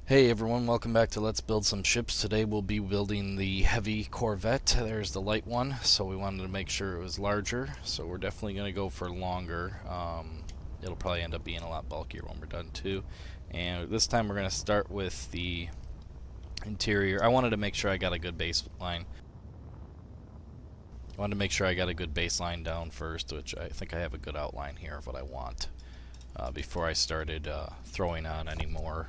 Hey everyone, welcome back to Let's Build Some Ships. Today we'll be building the heavy Corvette. There's the light one, so we wanted to make sure it was larger, so we're definitely going to go for longer. It'll probably end up being a lot bulkier when we're done too. And this time we're going to start with the interior. I wanted to make sure I got a good baseline. Down first, which I think I have a good outline here of what I want before I started throwing on any more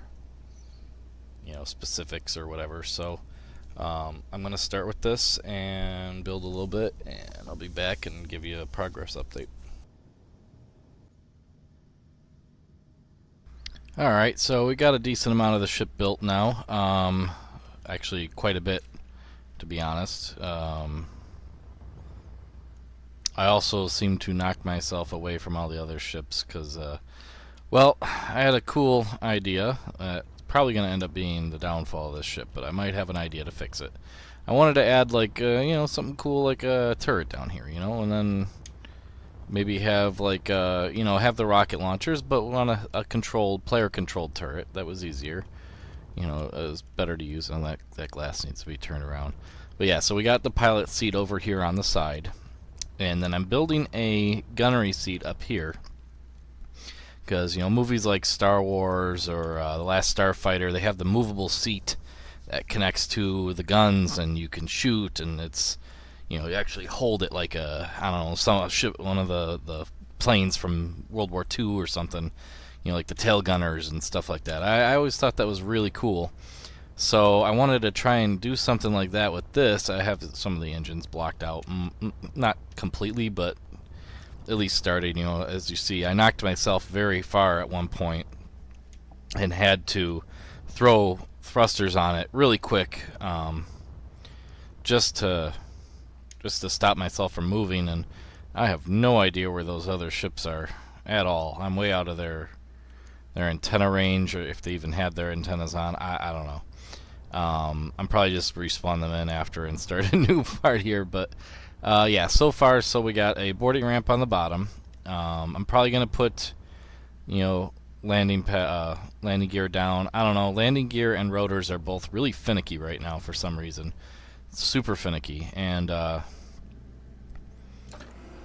specifics or whatever. So I'm going to start with this and build a little bit, and I'll be back and give you a progress update. Alright, so we got a decent amount of the ship built now. Actually quite a bit, to be honest. I also seem to knock myself away from all the other ships because, well, I had a cool idea. Probably going to end up being the downfall of this ship, but I might have an idea to fix it. I wanted to add, like, something cool like a turret down here, and then maybe have, like, have the rocket launchers, but want a controlled, player-controlled turret. That was easier. It was better to use, and that glass needs to be turned around. But yeah, so we got the pilot seat over here on the side, and then I'm building a gunnery seat up here. Because, movies like Star Wars or The Last Starfighter, they have the movable seat that connects to the guns, and you can shoot, and it's, you actually hold it like I don't know, some ship, one of the planes from World War II or something, like the tail gunners and stuff like that. I always thought that was really cool. So I wanted to try and do something like that with this. I have some of the engines blocked out, not completely, but at least started. As you see, I knocked myself very far at one point and had to throw thrusters on it really quick, just to stop myself from moving. And I have no idea where those other ships are at all. I'm way out of their antenna range, or if they even had their antennas on. I don't know. I'm probably just respawn them in after and start a new part here, but yeah, so far, so we got a boarding ramp on the bottom. I'm probably gonna put, landing gear down. I don't know. Landing gear and rotors are both really finicky right now for some reason. Super finicky, and I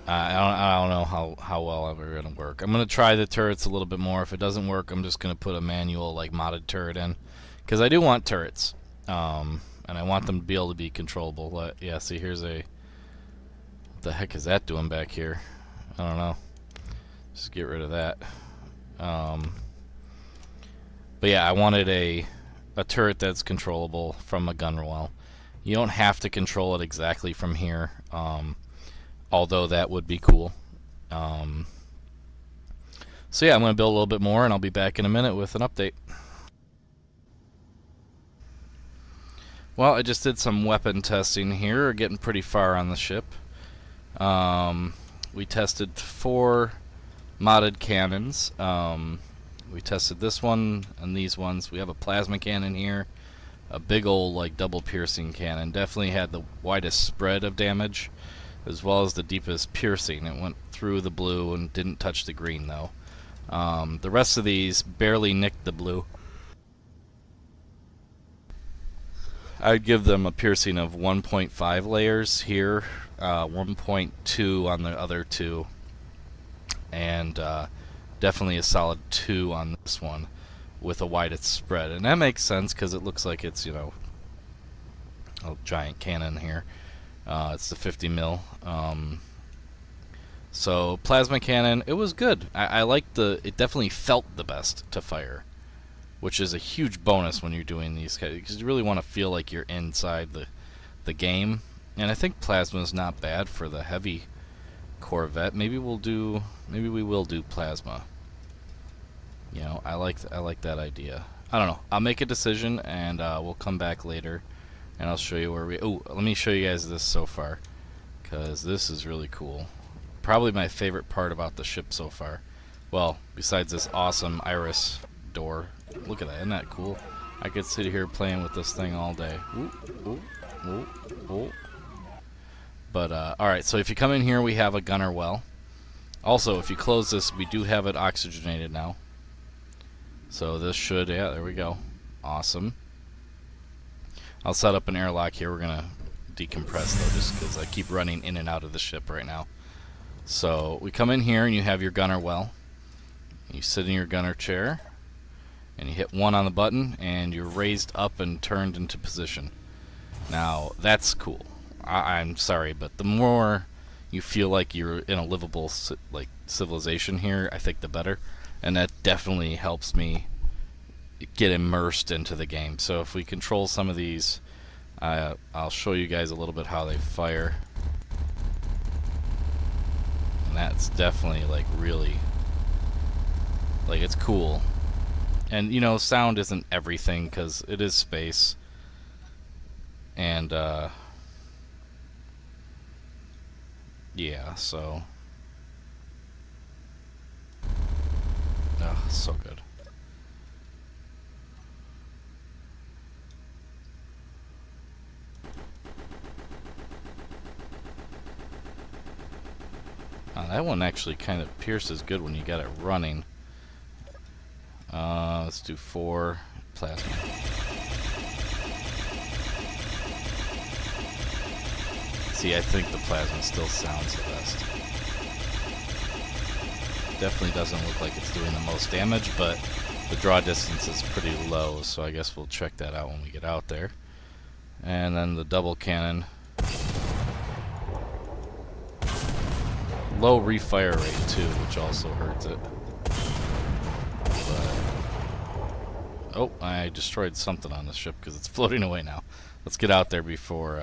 don't know how well they're gonna work. I'm gonna try the turrets a little bit more. If it doesn't work, I'm just gonna put a manual, like, modded turret in, because I do want turrets, and I want them to be able to be controllable. Yeah, see, here's a. What the heck is that doing back here? I don't know. Just get rid of that. But yeah, I wanted a turret that's controllable from a gun well. You don't have to control it exactly from here, although that would be cool. So yeah, I'm going to build a little bit more, and I'll be back in a minute with an update. Well, I just did some weapon testing here. We're getting pretty far on the ship. We tested 4 modded cannons. We tested this one and these ones. We have a plasma cannon here, a big old, like, double piercing cannon. Definitely had the widest spread of damage as well as the deepest piercing. It went through the blue and didn't touch the green though. The rest of these barely nicked the blue. I'd give them a piercing of 1.5 layers here, 1.2 on the other two, and definitely a solid 2 on this one with a widest spread. And that makes sense because it looks like it's, a giant cannon here. It's the 50 mil. So plasma cannon, it was good. I liked it definitely felt the best to fire, which is a huge bonus when you're doing these, because you really want to feel like you're inside the game. And I think plasma is not bad for the heavy Corvette. Maybe we will do plasma. I like that idea. I don't know. I'll make a decision, and we'll come back later, and I'll show you where we. Oh, let me show you guys this so far, because this is really cool. Probably my favorite part about the ship so far. Well, besides this awesome iris door. Look at that, isn't that cool? I could sit here playing with this thing all day. Ooh, ooh, ooh, ooh. But, alright, so if you come in here, we have a gunner well. Also, if you close this, we do have it oxygenated now. So this should, yeah, there we go. Awesome. I'll set up an airlock here. We're gonna decompress though, just because I keep running in and out of the ship right now. So we come in here and you have your gunner well. You sit in your gunner chair and you hit 1 on the button and you're raised up and turned into position. Now that's cool. I'm sorry, but the more you feel like you're in a livable civilization here, I think the better, and that definitely helps me get immersed into the game. So if we control some of these, I'll show you guys a little bit how they fire, and that's definitely like really, like, it's cool. And you know, sound isn't everything because it is space, and yeah, so so good. That one actually kind of pierces good when you got it running. Let's do 4 plasma. See, I think the plasma still sounds the best. Definitely doesn't look like it's doing the most damage, but the draw distance is pretty low, so I guess we'll check that out when we get out there. And then the double cannon. Low refire rate too, which also hurts it. But, oh, I destroyed something on the ship because it's floating away now. Let's get out there before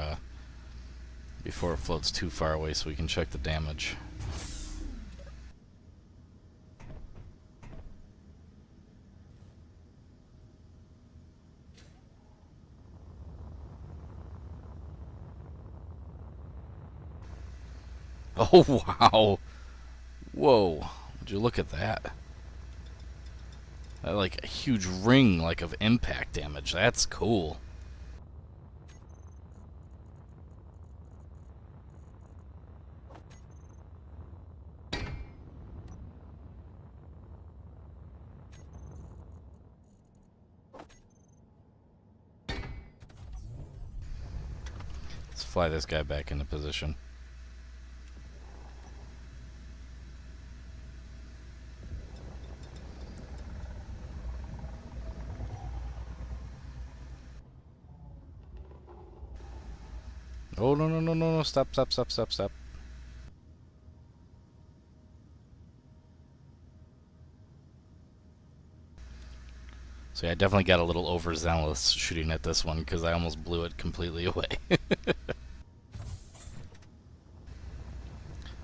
it floats too far away so we can check the damage. Oh, wow. Whoa. Would you look at that? Like a huge ring like of impact damage. That's cool. Let's fly this guy back into position. Oh, no, no, no, no, no, stop, stop, stop, stop, stop. So yeah, I definitely got a little overzealous shooting at this one because I almost blew it completely away.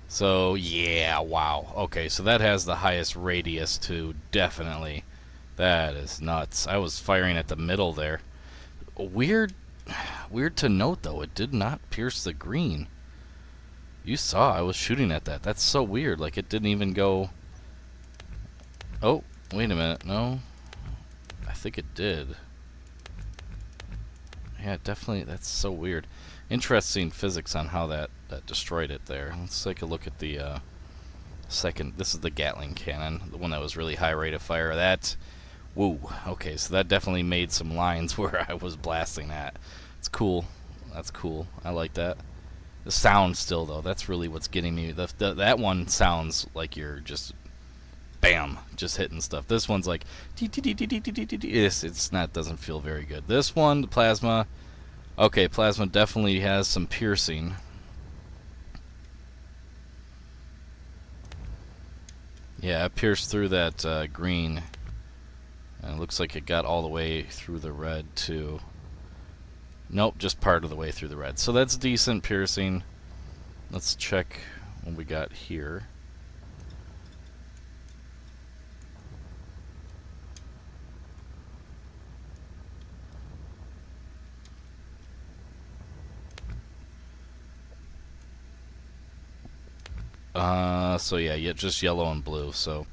So yeah, wow. Okay, so that has the highest radius too, definitely. That is nuts. I was firing at the middle there. Weird to note though, it did not pierce the green. You saw I was shooting at that. That's so weird. Like it didn't even go. Oh, wait a minute. No. I think it did. Yeah, definitely. That's so weird. Interesting physics on how that destroyed it there. Let's take a look at the second. This is the Gatling cannon, the one that was really high rate of fire. That, whoa. Okay, so that definitely made some lines where I was blasting at. It's cool. That's cool. I like that. The sound still though, that's really what's getting me. That one sounds like you're just bam, just hitting stuff. This one's like it's not, doesn't feel very good. This one, the plasma. Okay, plasma definitely has some piercing. Yeah, it pierced through that green, and it looks like it got all the way through the red too. Nope, just part of the way through the red. So that's decent piercing. Let's check what we got here. So yeah, just yellow and blue, so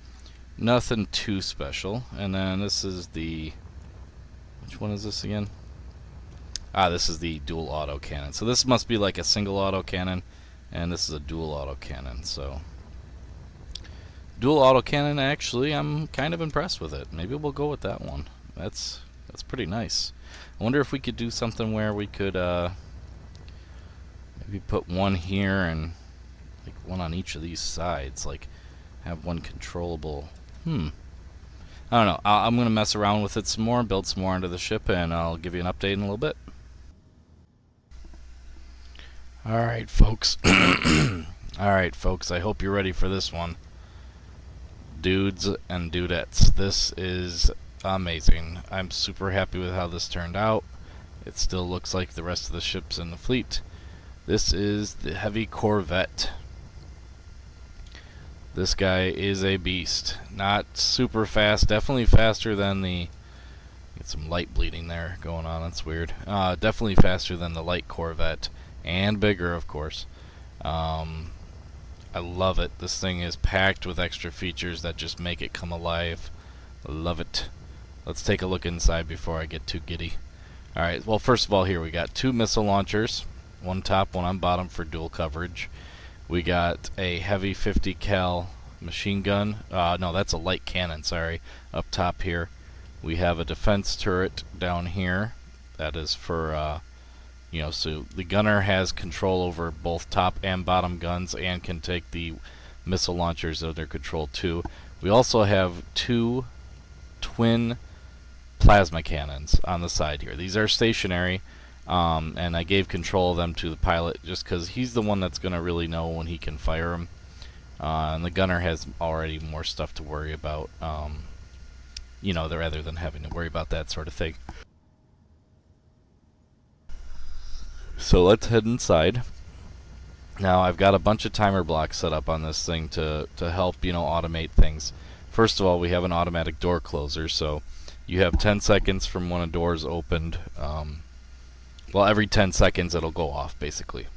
nothing too special. And then this is the, which one is this again? This is the dual auto cannon. So this must be like a single auto cannon, and this is a dual auto cannon. So dual auto cannon, actually, I'm kind of impressed with it. Maybe we'll go with that one. That's That's pretty nice. I wonder if we could do something where we could maybe put one here and like one on each of these sides, like have one controllable. I don't know. I'm gonna mess around with it some more, build some more into the ship, and I'll give you an update in a little bit. Alright, folks. Alright, folks, I hope you're ready for this one. Dudes and dudettes, this is amazing. I'm super happy with how this turned out. It still looks like the rest of the ships in the fleet. This is the Heavy Corvette. This guy is a beast. Not super fast, definitely faster than the... Get some light bleeding there going on, that's weird. Definitely faster than the light Corvette. And bigger, of course. I love it. This thing is packed with extra features that just make it come alive. Love it. Let's take a look inside before I get too giddy. Alright, well, first of all, here we got 2 missile launchers. One top, one on bottom for dual coverage. We got a heavy 50 cal machine gun. No, that's a light cannon, sorry. Up top here. We have a defense turret down here. That is for... you know, so the gunner has control over both top and bottom guns and can take the missile launchers under control too. We also have 2 twin plasma cannons on the side here. These are stationary, and I gave control of them to the pilot just because he's the one that's going to really know when he can fire them. And the gunner has already more stuff to worry about, you know, rather than having to worry about that sort of thing. So let's head inside. Now I've got a bunch of timer blocks set up on this thing to help, you know, automate things. First of all, we have an automatic door closer, so you have 10 seconds from when a door is opened. Well, every 10 seconds it'll go off, basically.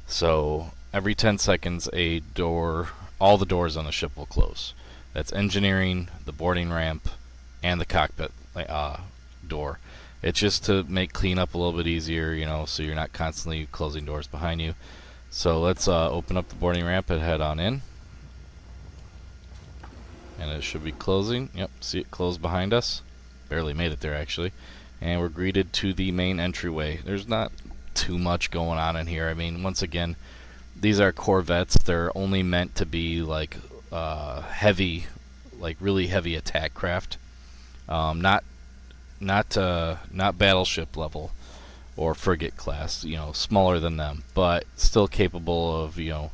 So every 10 seconds a door, all the doors on the ship will close. That's engineering, the boarding ramp, and the cockpit door. It's just to make cleanup a little bit easier, you know, so you're not constantly closing doors behind you. So let's open up the boarding ramp and head on in. And it should be closing. Yep, see it close behind us. Barely made it there, actually. And we're greeted to the main entryway. There's not too much going on in here. I mean, once again, these are Corvettes. They're only meant to be like heavy, like really heavy attack craft. Not battleship level or frigate class, you know, smaller than them, but still capable of, you know,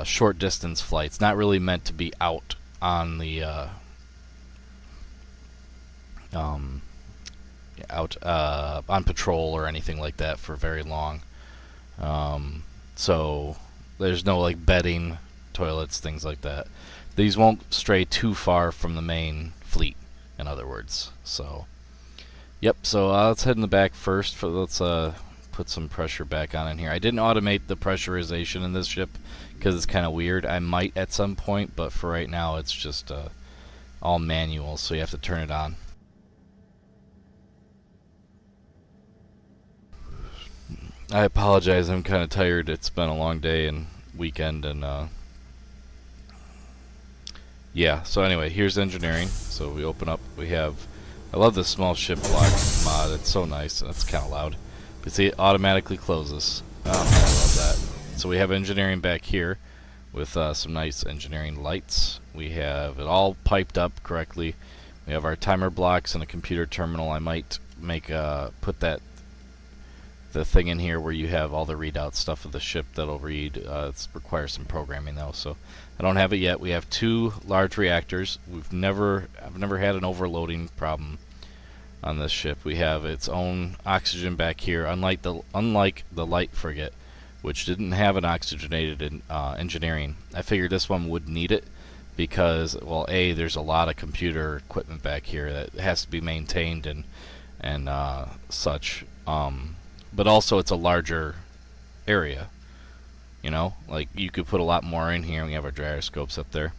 short distance flights. Not really meant to be out on the on patrol or anything like that for very long. So there's no like bedding, toilets, things like that. These won't stray too far from the main fleet, in other words. So yep, so let's head in the back first. Let's put some pressure back on in here. I didn't automate the pressurization in this ship because it's kind of weird. I might at some point, but for right now it's just all manual, so you have to turn it on. I apologize, I'm kind of tired. It's been a long day and weekend, and yeah, so anyway, here's engineering. So we open up, we have, I love this small ship block mod, it's so nice, and it's kind of loud. But see, it automatically closes. Oh man, I love that. So we have engineering back here with some nice engineering lights. We have it all piped up correctly. We have our timer blocks and a computer terminal. I might make put the thing in here where you have all the readout stuff of the ship that'll read. It requires some programming though, so I don't have it yet. We have 2 large reactors. I've never had an overloading problem on this ship. We have its own oxygen back here, unlike the light frigate, which didn't have an oxygenated engineering. I figured this one would need it because, well, A, there's a lot of computer equipment back here that has to be maintained and such. But also it's a larger area, you know, like you could put a lot more in here. We have our gyroscopes up there.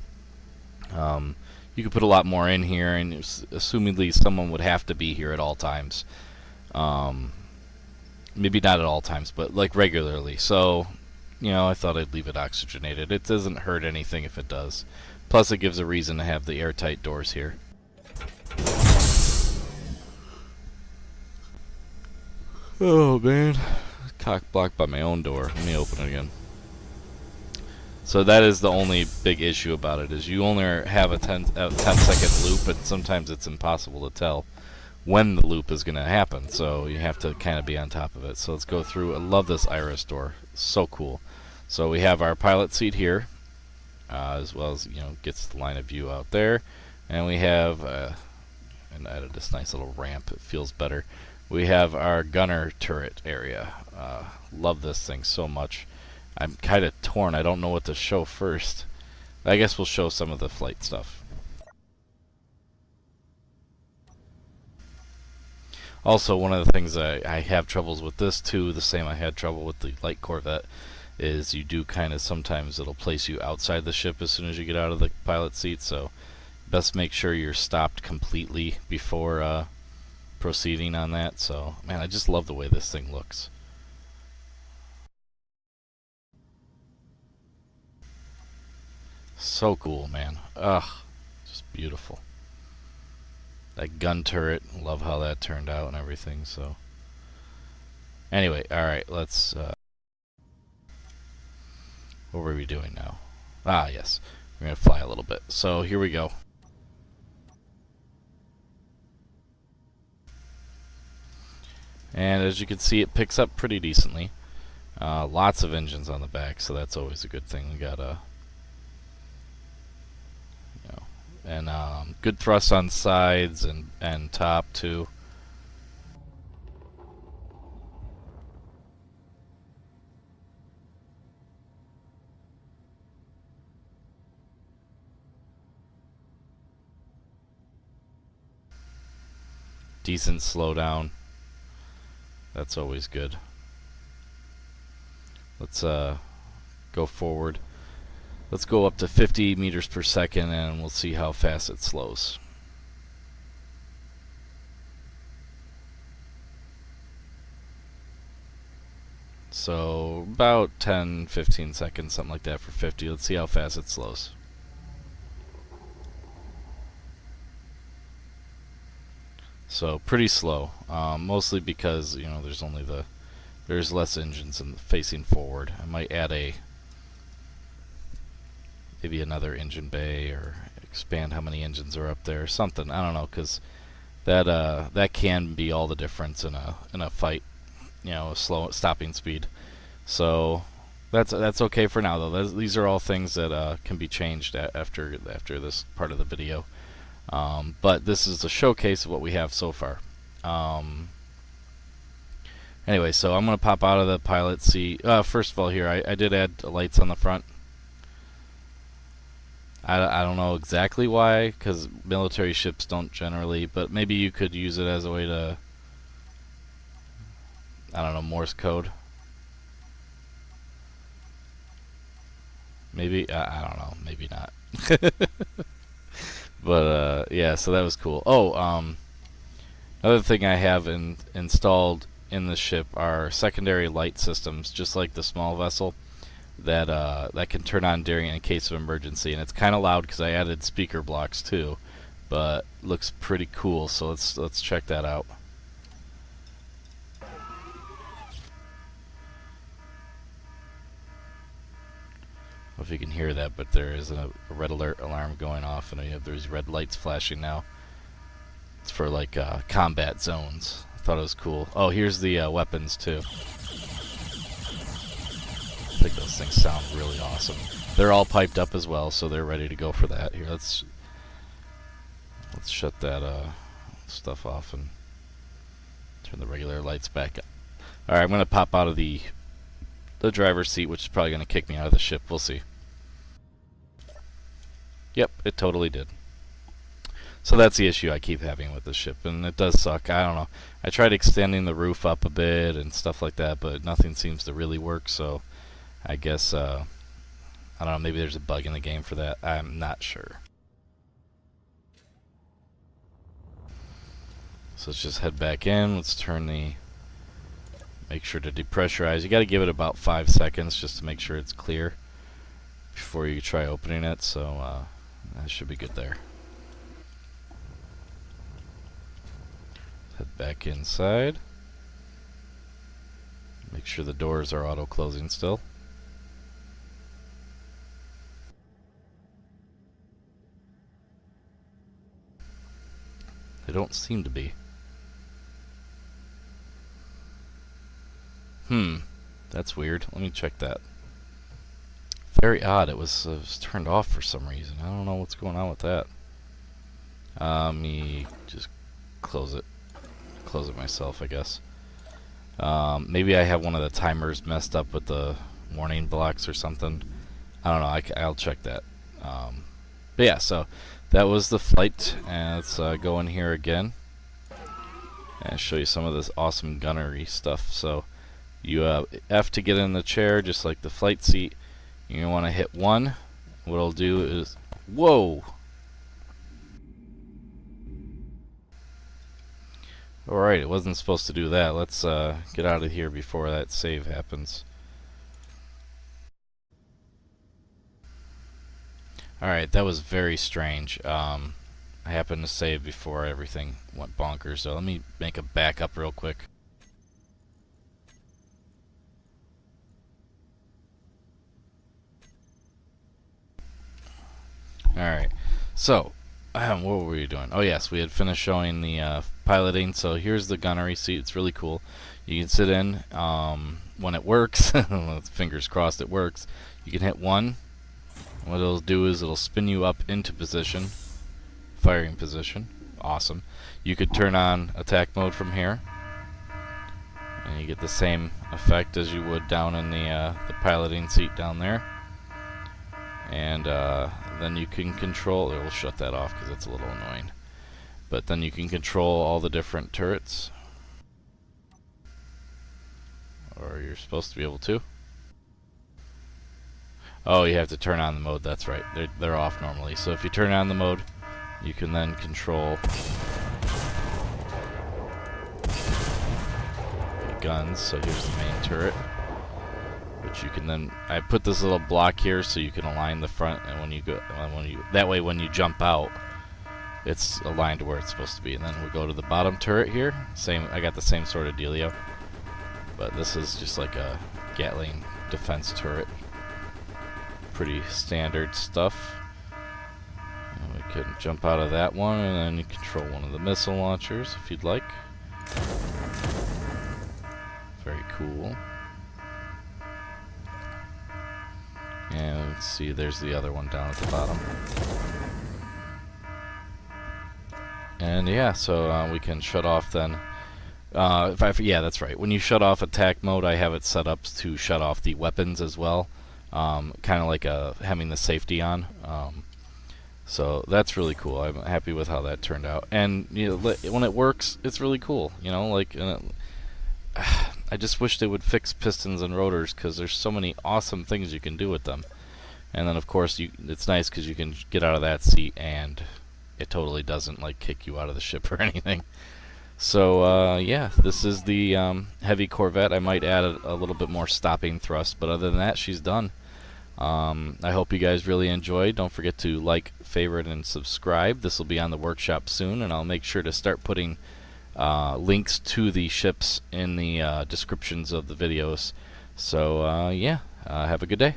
You could put a lot more in here, and assumedly someone would have to be here at all times. Maybe not at all times, but like regularly. So, you know, I thought I'd leave it oxygenated. It doesn't hurt anything if it does. Plus it gives a reason to have the airtight doors here. Oh man, cock blocked by my own door. Let me open it again. So that is the only big issue about it, is you only have a 10-second loop, and sometimes it's impossible to tell when the loop is going to happen, so you have to kind of be on top of it. So let's go through. I love this iris door, so cool. So we have our pilot seat here, as well as, you know, gets the line of view out there, and we have and added this nice little ramp. It feels better. We have our gunner turret area. Love this thing so much. I'm kind of torn. I don't know what to show first. I guess we'll show some of the flight stuff. Also, one of the things I have troubles with this too, the same I had trouble with the light Corvette, is you do kind of sometimes it'll place you outside the ship as soon as you get out of the pilot seat, so best make sure you're stopped completely before proceeding on that. So, man, I just love the way this thing looks. So cool, man. Ugh, just beautiful. That gun turret, love how that turned out and everything. So anyway, alright, let's what were we doing now? Ah, yes, we're gonna fly a little bit. So here we go. And as you can see, it picks up pretty decently. Lots of engines on the back, so that's always a good thing. We got a and good thrust on sides and top too. Decent slowdown. That's always good. Let's go forward. Let's go up to 50 meters per second and we'll see how fast it slows. So about 10-15 seconds, something like that for 50. Let's see how fast it slows. So pretty slow, mostly because, you know, there's less engines facing forward. I might add maybe another engine bay or expand how many engines are up there or something. I don't know, because that can be all the difference in a fight, you know, a stopping speed. So that's okay for now though. These are all things that can be changed after this part of the video. But this is a showcase of what we have so far. Anyway, so I'm gonna pop out of the pilot seat. First of all, here I did add lights on the front. I don't know exactly why, because military ships don't generally, but maybe you could use it as a way to, I don't know, Morse code. Maybe, I don't know, maybe not. But yeah, so that was cool. Oh, another thing I have installed in the ship are secondary light systems, just like the small vessel, that can turn on during in case of emergency, and it's kind of loud because I added speaker blocks too, but looks pretty cool. So let's check that out. I don't know if you can hear that, but there is a red alert alarm going off, and you have these red lights flashing now. It's for like combat zones. I thought it was cool. Oh, here's the weapons too. I think those things sound really awesome. They're all piped up as well, so they're ready to go for that. Here, let's shut that stuff off and turn the regular lights back up. All right, I'm gonna pop out of the driver's seat, which is probably gonna kick me out of the ship. We'll see. Yep, it totally did. So that's the issue I keep having with the ship, and it does suck. I don't know. I tried extending the roof up a bit and stuff like that, but nothing seems to really work. So I guess, I don't know, maybe there's a bug in the game for that. I'm not sure. So let's just head back in. Let's make sure to depressurize. You got to give it about 5 seconds just to make sure it's clear before you try opening it. So that should be good there. Head back inside. Make sure the doors are auto-closing still. They don't seem to be. That's weird. Let me check that. Very odd. It was turned off for some reason. I don't know what's going on with that. Let me just close it. Close it myself, I guess. Maybe I have one of the timers messed up with the warning blocks or something. I don't know. I'll check that. But yeah, so that was the flight. And let's go in here again and show you some of this awesome gunnery stuff. So you F to get in the chair, just like the flight seat. You want to hit 1. What it'll do is, whoa! Alright, it wasn't supposed to do that. Let's get out of here before that save happens. Alright, that was very strange. I happened to save before everything went bonkers, so let me make a backup real quick. Alright, so what were we doing? Oh yes, we had finished showing the piloting. So here's the gunnery seat. It's really cool. You can sit in when it works. Fingers crossed it works. You can hit 1. What it'll do is it'll spin you up into position, firing position. Awesome. You could turn on attack mode from here, and you get the same effect as you would down in the piloting seat down there. And then you can control, we'll shut that off because it's a little annoying. But then you can control all the different turrets. Or you're supposed to be able to. Oh, you have to turn on the mode, that's right. They're off normally. So if you turn on the mode, you can then control the guns. So here's the main turret. Which you can then, I put this little block here so you can align the front, and when you go, that way when you jump out, it's aligned to where it's supposed to be. And then we go to the bottom turret here. Same, I got the same sort of dealio, but this is just like a Gatling defense turret. Pretty standard stuff. And we can jump out of that one, and then you control one of the missile launchers if you'd like. Very cool. And let's see, there's the other one down at the bottom. And yeah, so we can shut off then. Yeah, that's right. When you shut off attack mode, I have it set up to shut off the weapons as well. Kind of like having the safety on. So that's really cool. I'm happy with how that turned out. And you know, when it works, it's really cool. You know, like I just wish they would fix pistons and rotors, because there's so many awesome things you can do with them. And then of course it's nice because you can get out of that seat and it totally doesn't like kick you out of the ship or anything. So yeah, this is the heavy Corvette. I might add a little bit more stopping thrust, but other than that, she's done. I hope you guys really enjoyed. Don't forget to like, favorite, and subscribe. This will be on the workshop soon, and I'll make sure to start putting links to the ships in the descriptions of the videos. So yeah, have a good day.